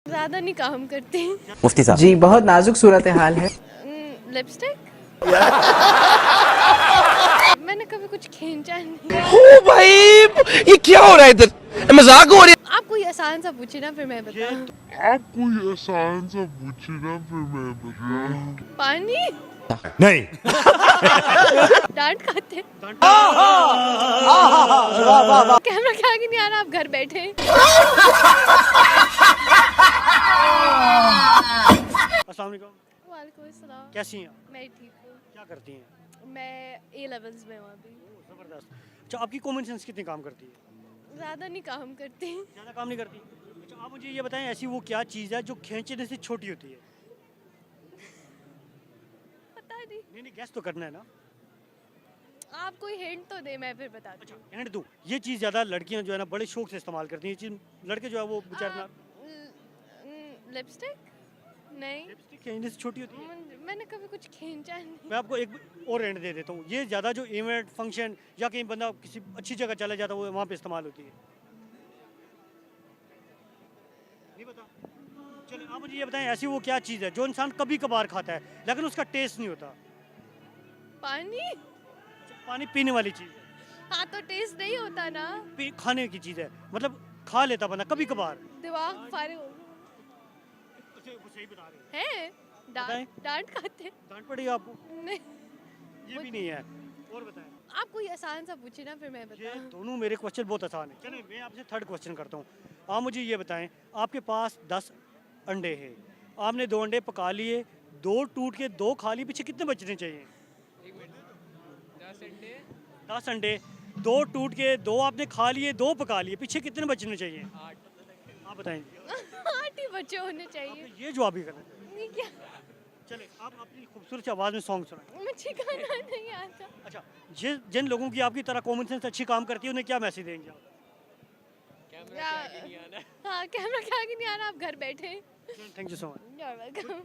ज्यादा नहीं काम करती। मुफ्ती साहब जी बहुत नाजुक सूरत हाल है। लिपस्टिक मैंने कभी कुछ खींचा नहीं। ओ भाई ये क्या हो रहा है इधर, मजाक हो रही है। आप कोई आसान सा पूछे ना फिर मैं बताऊं। आप कोई आसान सा पूछे ना फिर मैं बताऊं। पानी नहीं। डांट खाते। कैमरा के आगे नहीं आ रहा, आप घर बैठे। अस्सलाम वालेकुम, वालेकुम अस्सलाम। कैसी हैं आप? मैं ठीक हूँ। क्या करती हैं? मैं ए लेवल्स में हूँ अभी। ज़बरदस्त। अच्छा, आपकी कॉमन सेंस कितनी काम करती है? ज्यादा नहीं काम करती। ज़्यादा काम नहीं करती। अच्छा, आप मुझे ये बताएं, ऐसी वो क्या चीज़ है जो खींचने से छोटी होती है? पता नहीं। नहीं, गैस तो करना है ना। आप कोई हिंट तो दे, मैं फिर बताती हूँ। हिंट दूँ, ये चीज़ ज़्यादा लड़कियां जो है ना बड़े शौक से इस्तेमाल करती हैं। ये चीज़ लड़के जो है वो बेचारे ना लिपस्टिक नहीं। लिपस्टिक खींचने से छोटी होती है। मैंने कभी कुछ खींचा नहीं। मैं आपको एक और हिंट दे देता हूँ, ये ज़्यादा जो इवेंट फंक्शन या कहीं बंदा किसी अच्छी जगह चला जाता है वो वहाँ पे इस्तेमाल होती है। नहीं पता? चलिए आप मुझे ये बताएं, ऐसी वो क्या चीज़ है जो इंसान कभी कभार खाता है लेकिन उसका टेस्ट नहीं होता? पानी। पानी पीने वाली चीज़ है। हाँ तो टेस्ट नहीं होता ना। खाने की चीज़ है, मतलब खा लेता बंदा कभी कभार। दिमाग फारिग हो सही बता रहे है। बताएं। डांट खाते। डांट पड़ी आपको? नहीं। ये भी नहीं है। और बताएं। आप कोई आसान सा पूछे ना फिर मैं ये बताऊं। दोनों मेरे क्वेश्चन बहुत आसान है। चलिए मैं आपसे थर्ड क्वेश्चन करता हूँ। आप मुझे ये बताएं, आपके पास 10 अंडे हैं, आपने 2 अंडे पका लिए, 2 टूट के 2 खा लिए, पीछे कितने बचने चाहिए? 10 अंडे, 2 टूट के 2 आपने खा लिए, 2 पका लिए, पीछे कितने बचने चाहिए? 8। आप बताएं। 8 ही बच्चे होने चाहिए। आपने ये जवाब ही गलत है। ये क्या? चले आप अपनी खूबसूरत सी आवाज़ में सॉन्ग सुनाएं। मुझे गाना नहीं आता। अच्छा, जिन लोगों की आपकी तरह कॉमन सेंस अच्छी काम करती है उन्हें क्या मैसेज देंगे आप? हाँ कैमरा के आगे नहीं आ रहा, आप घर बैठे। Thank you so much. You're welcome.